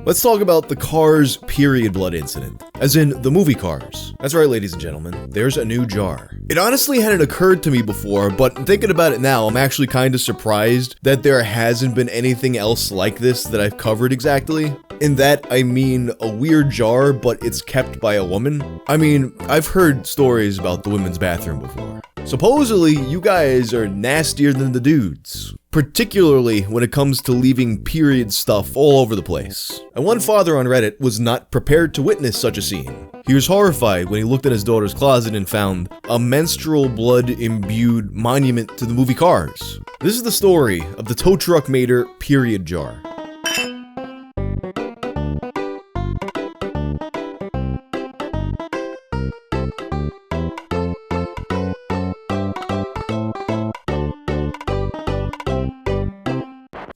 Let's talk about the Cars period blood incident, as in the movie Cars. That's right, ladies and gentlemen, there's a new jar. It honestly hadn't occurred to me before, but thinking about it now, I'm actually kind of surprised that there hasn't been anything else like this that I've covered exactly. In that, I mean a weird jar, but it's kept by a woman. I mean, I've heard stories about the women's bathroom before. Supposedly, you guys are nastier than the dudes, particularly when it comes to leaving period stuff all over the place. And one father on Reddit was not prepared to witness such a scene. He was horrified when he looked in his daughter's closet and found a menstrual blood-imbued monument to the movie Cars. This is the story of the tow truck mater period jar.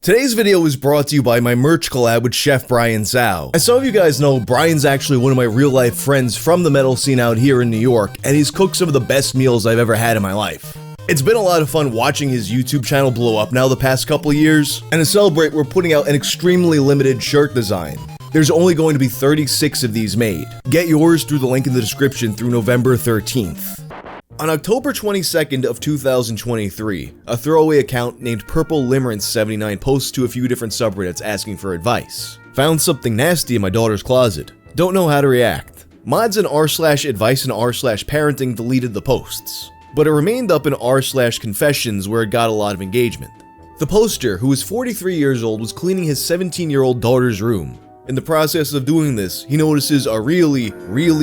Today's video is brought to you by my merch collab with Chef Brian Zhao. As some of you guys know, Brian's actually one of my real life friends from the metal scene out here in New York, and he's cooked some of the best meals I've ever had in my life. It's been a lot of fun watching his YouTube channel blow up now the past couple of years, and to celebrate, we're putting out an extremely limited shirt design. There's only going to be 36 of these made. Get yours through the link in the description through November 13th. On October 22nd of 2023, a throwaway account named Purple Limerence 79 posts to a few different subreddits asking for advice. Found something nasty in my daughter's closet. Don't know how to react. Mods in r/advice and r/parenting deleted the posts, but it remained up in r/confessions where it got a lot of engagement. The poster, who was 43 years old, was cleaning his 17-year-old daughter's room. In the process of doing this, he notices a really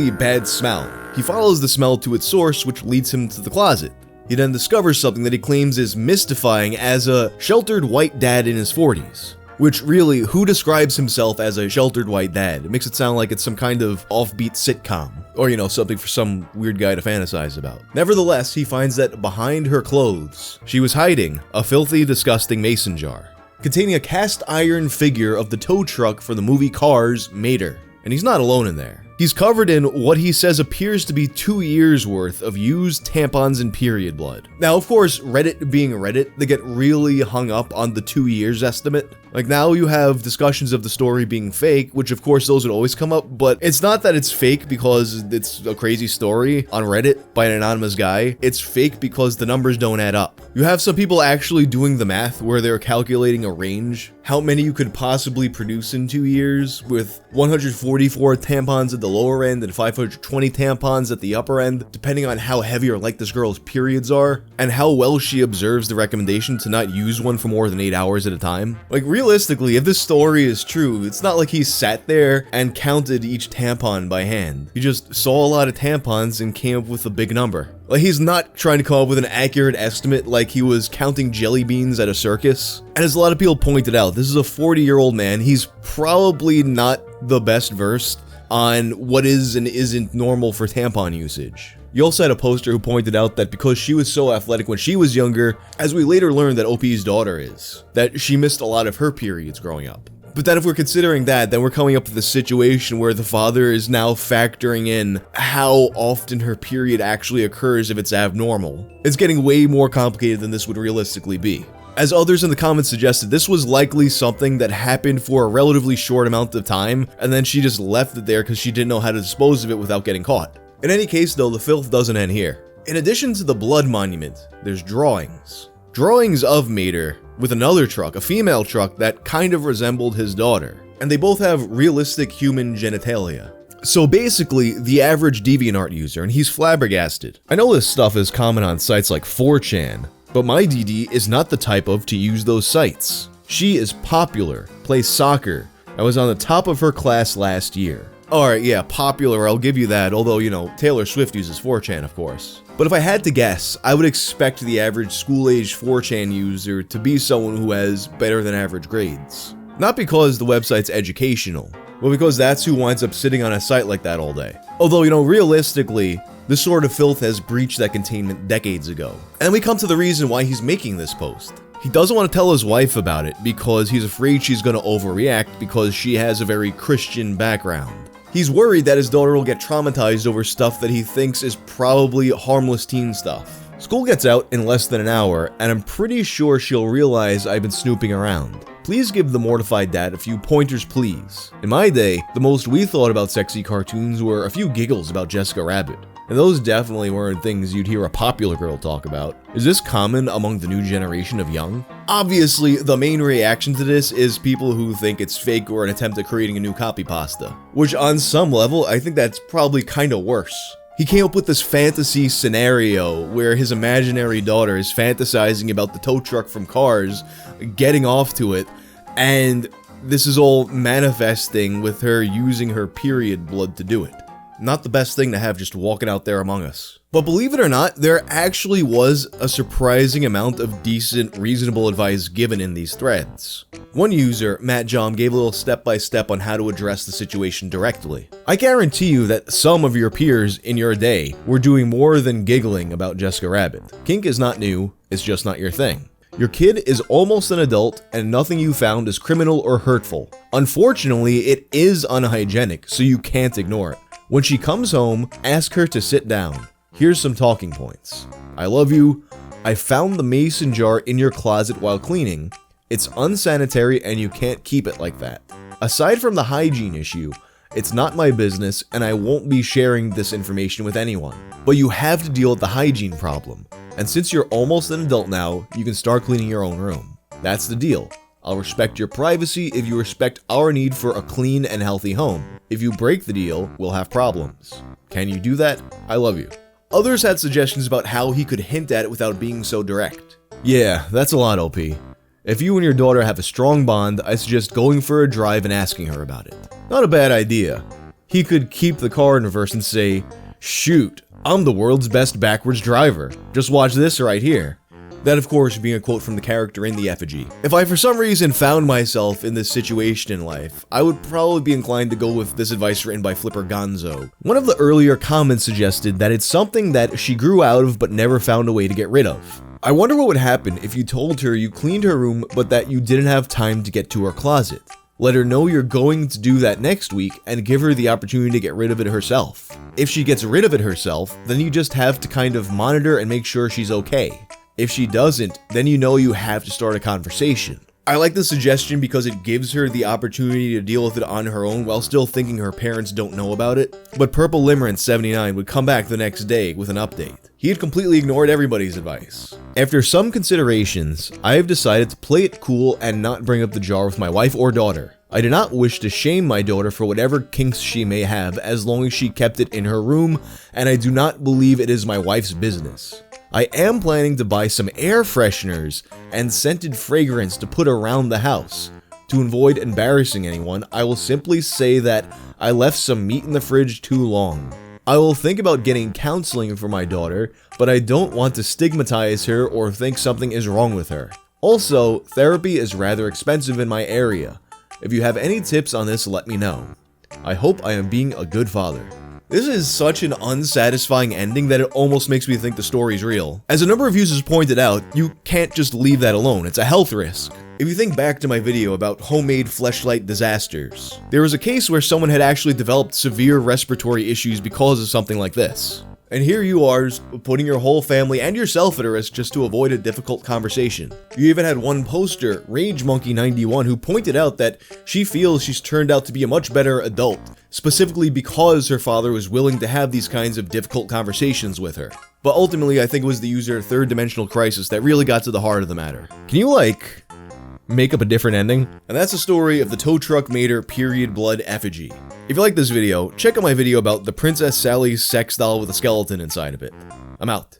bad smell. He follows the smell to its source, which leads him to the closet. He then discovers something that he claims is mystifying as a sheltered white dad in his 40s. Which really, who describes himself as a sheltered white dad? It makes it sound like it's some kind of offbeat sitcom. Or, you know, something for some weird guy to fantasize about. Nevertheless, he finds that behind her clothes, she was hiding a filthy, disgusting mason jar containing a cast iron figure of the tow truck for the movie Cars mater. And he's not alone in there. He's covered in what he says appears to be 2 years worth of used tampons and period blood. Now, of course, Reddit being Reddit, they get really hung up on the 2 years estimate. Like, now you have discussions of the story being fake, which of course those would always come up, but it's not that it's fake because it's a crazy story on Reddit by an anonymous guy. It's fake because the numbers don't add up. You have some people actually doing the math where they're calculating a range, how many you could possibly produce in 2 years, with 144 tampons at the lower end and 520 tampons at the upper end, depending on how heavy or light this girl's periods are, and how well she observes the recommendation to not use one for more than 8 hours at a time. Like, realistically, if this story is true, it's not like he sat there and counted each tampon by hand. He just saw a lot of tampons and came up with a big number. Like, he's not trying to come up with an accurate estimate like he was counting jelly beans at a circus. And as a lot of people pointed out, this is a 40-year-old man. He's probably not the best versed on what is and isn't normal for tampon usage. You also had a poster who pointed out that because she was so athletic when she was younger, as we later learned that OP's daughter is, that she missed a lot of her periods growing up. But then if we're considering that, then we're coming up with a situation where the father is now factoring in how often her period actually occurs if it's abnormal. It's getting way more complicated than this would realistically be. As others in the comments suggested, this was likely something that happened for a relatively short amount of time, and then she just left it there because she didn't know how to dispose of it without getting caught. In any case though, the filth doesn't end here. In addition to the blood monument, there's drawings. Drawings of Mater with another truck, a female truck that kind of resembled his daughter. And they both have realistic human genitalia. So basically, the average DeviantArt user, and he's flabbergasted. I know this stuff is common on sites like 4chan, but my DD is not the type of to use those sites. She is popular, plays soccer, and was on the top of her class last year. Alright, yeah, popular, I'll give you that, although, you know, Taylor Swift uses 4chan, of course. But if I had to guess, I would expect the average school-age 4chan user to be someone who has better than average grades. Not because the website's educational, but because that's who winds up sitting on a site like that all day. Although, you know, realistically, this sort of filth has breached that containment decades ago. And we come to the reason why he's making this post. He doesn't want to tell his wife about it because he's afraid she's going to overreact because she has a very Christian background. He's worried that his daughter will get traumatized over stuff that he thinks is probably harmless teen stuff. School gets out in less than an hour, and I'm pretty sure she'll realize I've been snooping around. Please give the mortified dad a few pointers, please. In my day, the most we thought about sexy cartoons were a few giggles about Jessica Rabbit. And those definitely weren't things you'd hear a popular girl talk about. Is this common among the new generation of young? Obviously, the main reaction to this is people who think it's fake or an attempt at creating a new copy pasta. Which on some level, I think that's probably kinda worse. He came up with this fantasy scenario where his imaginary daughter is fantasizing about the tow truck from Cars, getting off to it, and this is all manifesting with her using her period blood to do it. Not the best thing to have just walking out there among us. But believe it or not, there actually was a surprising amount of decent, reasonable advice given in these threads. One user, Matt Jom, gave a little step-by-step on how to address the situation directly. I guarantee you that some of your peers in your day were doing more than giggling about Jessica Rabbit. Kink is not new, it's just not your thing. Your kid is almost an adult, and nothing you found is criminal or hurtful. Unfortunately, it is unhygienic, so you can't ignore it. When she comes home, ask her to sit down. Here's some talking points. I love you. I found the mason jar in your closet while cleaning. It's unsanitary and you can't keep it like that. Aside from the hygiene issue, it's not my business and I won't be sharing this information with anyone. But you have to deal with the hygiene problem. And since you're almost an adult now, you can start cleaning your own room. That's the deal. I'll respect your privacy if you respect our need for a clean and healthy home. If you break the deal, we'll have problems. Can you do that? I love you. Others had suggestions about how he could hint at it without being so direct. Yeah, that's a lot, OP. If you and your daughter have a strong bond, I suggest going for a drive and asking her about it. Not a bad idea. He could keep the car in reverse and say, "Shoot, I'm the world's best backwards driver. Just watch this right here." That, of course, being a quote from the character in the effigy. If I for some reason found myself in this situation in life, I would probably be inclined to go with this advice written by Flipper Gonzo. One of the earlier comments suggested that it's something that she grew out of but never found a way to get rid of. I wonder what would happen if you told her you cleaned her room but that you didn't have time to get to her closet. Let her know you're going to do that next week and give her the opportunity to get rid of it herself. If she gets rid of it herself, then you just have to kind of monitor and make sure she's okay. If she doesn't, then you know you have to start a conversation. I like the suggestion because it gives her the opportunity to deal with it on her own while still thinking her parents don't know about it. But Purple Limerence 79 would come back the next day with an update. He had completely ignored everybody's advice. After some considerations, I have decided to play it cool and not bring up the jar with my wife or daughter. I do not wish to shame my daughter for whatever kinks she may have as long as she kept it in her room, and I do not believe it is my wife's business. I am planning to buy some air fresheners and scented fragrance to put around the house. To avoid embarrassing anyone, I will simply say that I left some meat in the fridge too long. I will think about getting counseling for my daughter, but I don't want to stigmatize her or think something is wrong with her. Also, therapy is rather expensive in my area. If you have any tips on this, let me know. I hope I am being a good father. This is such an unsatisfying ending that it almost makes me think the story's real. As a number of users pointed out, you can't just leave that alone, it's a health risk. If you think back to my video about homemade fleshlight disasters, there was a case where someone had actually developed severe respiratory issues because of something like this. And here you are, putting your whole family and yourself at a risk just to avoid a difficult conversation. You even had one poster, RageMonkey91, who pointed out that she feels she's turned out to be a much better adult, specifically because her father was willing to have these kinds of difficult conversations with her. But ultimately, I think it was the user Third Dimensional Crisis that really got to the heart of the matter. Can you, make up a different ending? And that's the story of the tow truck mater period blood effigy. If you like this video, check out my video about the Princess Sally's sex doll with a skeleton inside of it. I'm out.